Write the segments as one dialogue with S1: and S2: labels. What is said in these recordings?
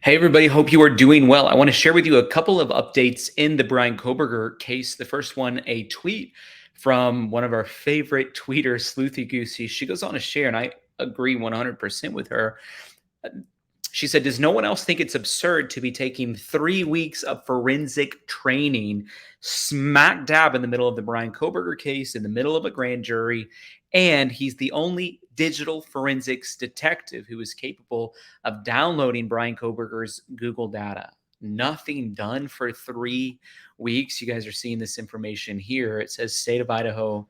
S1: Hey, everybody. Hope you are doing well. I want to share with you a couple of updates in the Bryan Kohberger case. The first one, a tweet from one of our favorite tweeters, Sleuthy Goosey. She goes on to share, and I agree 100% with her. Uh, She said, "Does no one else think it's absurd to be taking 3 weeks of forensic training smack dab in the middle of the Bryan Kohberger case, in the middle of a grand jury? And he's the only digital forensics detective who is capable of downloading Bryan Kohberger's Google data. Nothing done for 3 weeks." You guys are seeing this information here. It says state of Idaho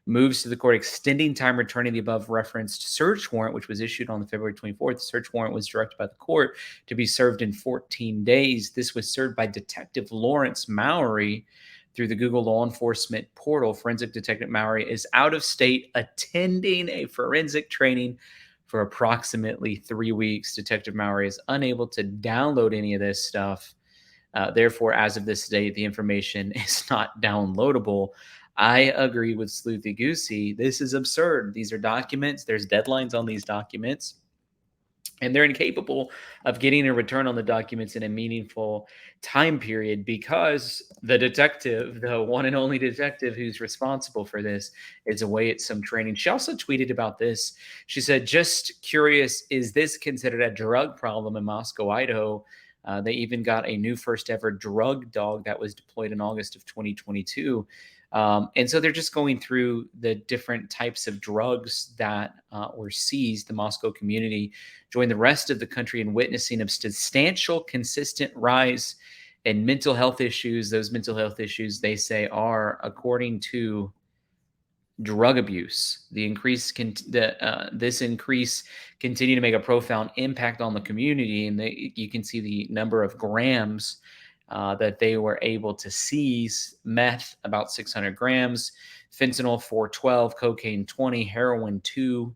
S1: moves to the court extending time returning the above referenced search warrant, which was issued on the February 24th. The search warrant was directed by the court to be served in 14 days. This was served by Detective Lawrence Mowry through the Google law enforcement portal. Forensic Detective Mowry is out of state attending a forensic training for approximately 3 weeks. Detective Mowry is unable to download any of this stuff. Therefore, as of this date, the information is not downloadable. I agree with Sleuthy Goosey. This is absurd. These are documents. There's deadlines on these documents, and they're incapable of getting a return on the documents in a meaningful time period because the detective, the one and only detective who's responsible for this, is away at some training. She also tweeted about this. She said, "Just curious, is this considered a drug problem in Moscow, Idaho?" They even got a new first ever drug dog that was deployed in August of 2022. And so they're just going through the different types of drugs that were seized. The Moscow community joined the rest of the country in witnessing a substantial, consistent rise in mental health issues. Those mental health issues, they say, are, according to drug abuse. This increase continue to make a profound impact on the community, and you can see the number of grams that they were able to seize: meth about 600 grams, fentanyl 412, cocaine 20, heroin 2,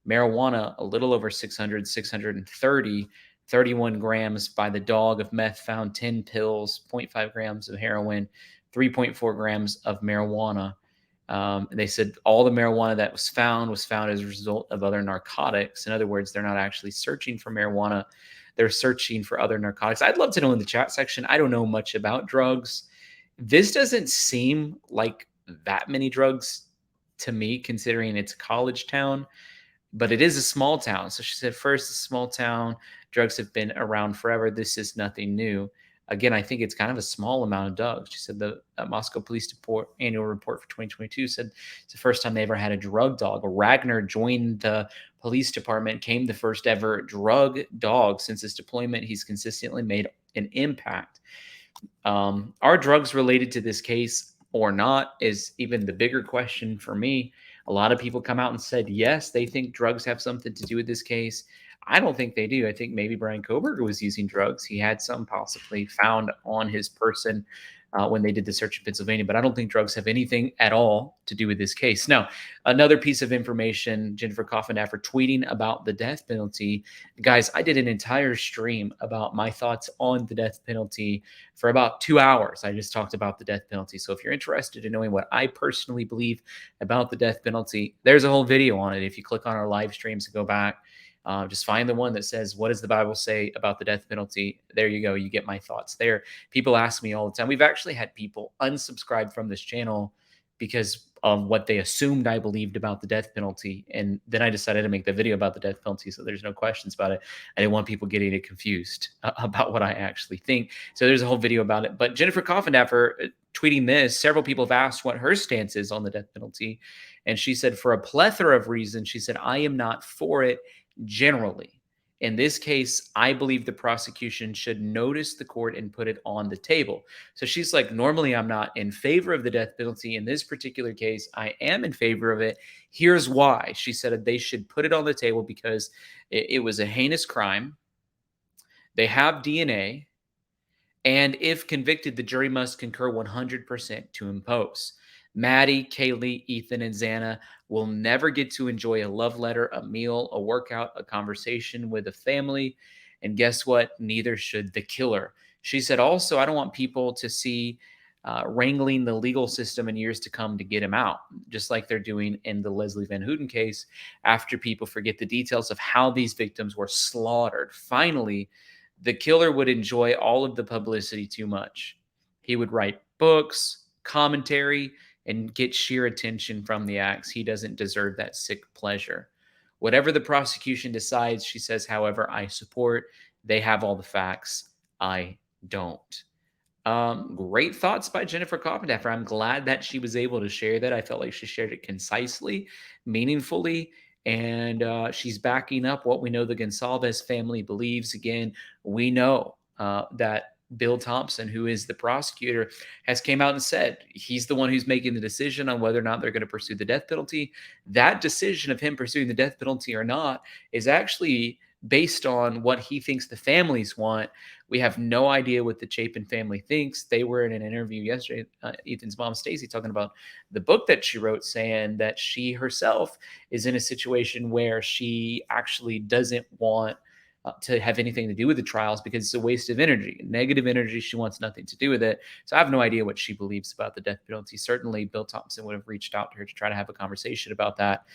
S1: marijuana a little over 600, 630. 31 grams by the dog of meth found, 10 pills, zero point 0.5 grams of heroin, 3.4 grams of marijuana. They said all the marijuana that was found as a result of other narcotics. In other words, they're not actually searching for marijuana, they're searching for other narcotics. I'd love to know in the chat section. I don't know much about drugs. This doesn't seem like that many drugs to me, considering it's a college town, but it is a small town. So she said, first, a small town, drugs have been around forever. This is nothing new. Again, I think it's kind of a small amount of drugs. She said the Moscow Police annual report for 2022 said it's the first time they ever had a drug dog. Ragnar joined the police department, came the first ever drug dog. Since his deployment, he's consistently made an impact. Are drugs related to this case or not is even the bigger question for me. A lot of people come out and said, yes, they think drugs have something to do with this case. I don't think they do. I think maybe Bryan Kohberger was using drugs. He had some possibly found on his person when they did the search in Pennsylvania, but I don't think drugs have anything at all to do with this case. Now, another piece of information, Jennifer Coffindaffer tweeting about the death penalty. Guys, I did an entire stream about my thoughts on the death penalty for about 2 hours. I just talked about the death penalty. So if you're interested in knowing what I personally believe about the death penalty, there's a whole video on it. If you click on our live streams and go back, just find the one that says, what does the Bible say about the death penalty? There you go. You get my thoughts there. People ask me all the time. We've actually had people unsubscribe from this channel because of what they assumed I believed about the death penalty. And then I decided to make the video about the death penalty so there's no questions about it. I didn't want people getting it confused about what I actually think. So there's a whole video about it. But Jennifer Coffindaffer tweeting this, several people have asked what her stance is on the death penalty. And she said, for a plethora of reasons, she said, I am not for it generally. In this case, I believe the prosecution should notice the court and put it on the table. So she's like, normally I'm not in favor of the death penalty. In this particular case, I am in favor of it. Here's why. She said they should put it on the table because it was a heinous crime. They have DNA. And if convicted, the jury must concur 100% to impose. Maddie, Kaylee, Ethan, and Xana will never get to enjoy a love letter, a meal, a workout, a conversation with a family. And guess what? Neither should the killer. She said, also, I don't want people to see wrangling the legal system in years to come to get him out, just like they're doing in the Leslie Van Houten case, after people forget the details of how these victims were slaughtered. Finally, The killer would enjoy all of the publicity too much. He would write books, commentary, and get sheer attention from the acts. He doesn't deserve that sick pleasure. Whatever the prosecution decides, she says, however, I support. They have all the facts. I don't. Great thoughts by Jennifer Coppendaffer. I'm glad that she was able to share that. I felt like she shared it concisely, meaningfully, and she's backing up what we know the Gonsalves family believes. Again, we know that Bill Thompson, who is the prosecutor, has came out and said he's the one who's making the decision on whether or not they're going to pursue the death penalty. That decision of him pursuing the death penalty or not is actually based on what he thinks the families want. We have no idea what the Chapin family thinks. They were in an interview yesterday, Ethan's mom, Stacy, talking about the book that she wrote, saying that she herself is in a situation where she actually doesn't want to have anything to do with the trials because it's a waste of energy, negative energy. She wants nothing to do with it. So I have no idea what she believes about the death penalty. Certainly, Bill Thompson would have reached out to her to try to have a conversation about that.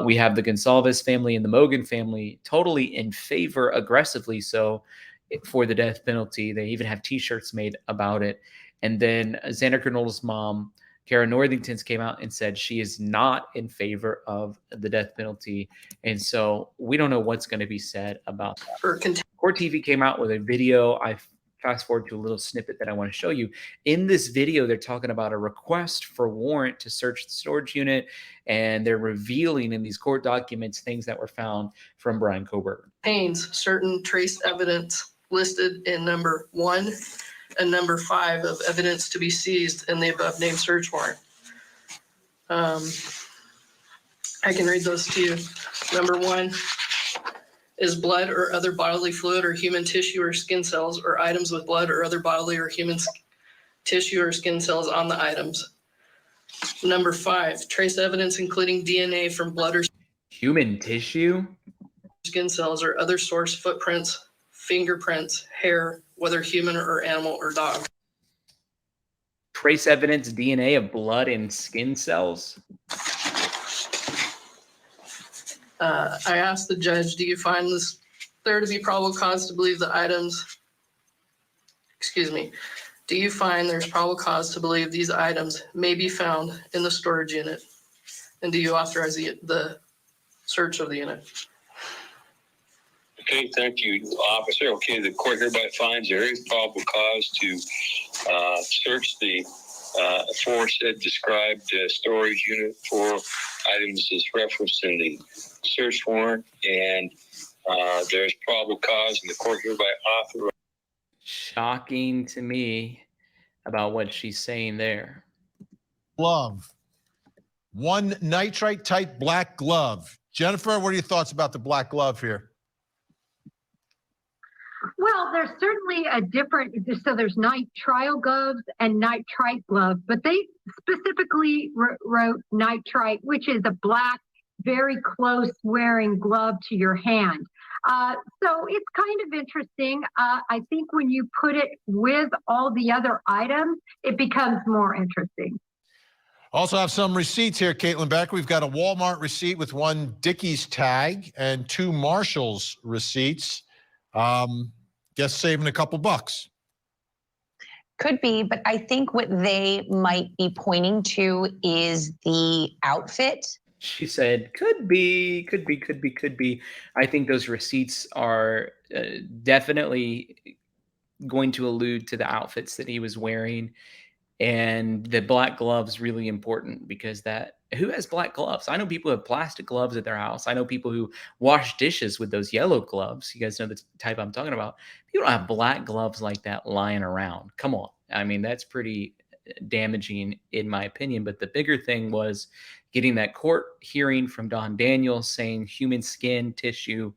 S1: We have the Gonsalves family and the Mogan family totally in favor, aggressively so, for the death penalty. They even have T-shirts made about it. And then Xander Granol's mom, Kara Northington's, came out and said she is not in favor of the death penalty. And so we don't know what's going to be said about that. Court TV came out with a video. I fast forward to a little snippet that I want to show you. In this video, they're talking about a request for warrant to search the storage unit, and they're revealing in these court documents things that were found from Bryan Kohberger.
S2: Contains certain trace evidence listed in number 1 and number 5 of evidence to be seized in the above named search warrant. I can read those to you. Number 1 is blood or other bodily fluid or human tissue or skin cells or items with blood or other bodily or human tissue or skin cells on the items. Number 5, trace evidence including DNA from blood or
S1: human tissue,
S2: skin cells or other source footprints, fingerprints, hair, whether human or animal or dog.
S1: Trace evidence, DNA of blood and skin cells.
S2: I asked the judge, do you find this there to be probable cause to believe the items, do you find there's probable cause to believe these items may be found in the storage unit? And do you authorize the search of the unit?
S3: Okay, thank you, officer. Okay, the court hereby finds there is probable cause to search the aforesaid described storage unit for items as referenced in the search warrant, and there's probable cause, and the court hereby authorizes.
S1: Shocking to me about what she's saying there.
S4: Glove. One nitrite type black glove. Jennifer, what are your thoughts about the black glove here?
S5: Well, there's certainly a different, so there's nitrile gloves and nitrite gloves, but they specifically wrote nitrite, which is a black, very close wearing glove to your hand. So it's kind of interesting. I think when you put it with all the other items, it becomes more interesting.
S4: Also have some receipts here, Caitlin Becker. We've got a Walmart receipt with one Dickies tag and 2 Marshalls receipts. Guess saving a couple bucks.
S6: Could be, but I think what they might be pointing to is the outfit.
S1: She said, could be. I think those receipts are definitely going to allude to the outfits that he was wearing. And the black gloves really important because who has black gloves? I know people who have plastic gloves at their house. I know people who wash dishes with those yellow gloves. You guys know the type I'm talking about. People don't have black gloves like that lying around. Come on. I mean, that's pretty damaging in my opinion. But the bigger thing was getting that court hearing from Don Daniels saying human skin tissue.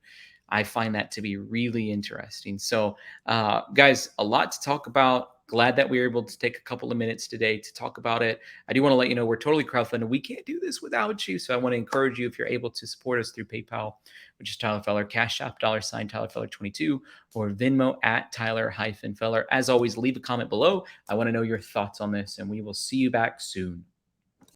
S1: I find that to be really interesting. So guys, a lot to talk about. Glad that we were able to take a couple of minutes today to talk about it. I do want to let you know we're totally crowdfunded. We can't do this without you. So I want to encourage you, if you're able to support us through PayPal, which is Tyler Feller, Cash App, $ Tyler Feller 22, or Venmo at Tyler-Feller. As always, leave a comment below. I want to know your thoughts on this, and we will see you back soon.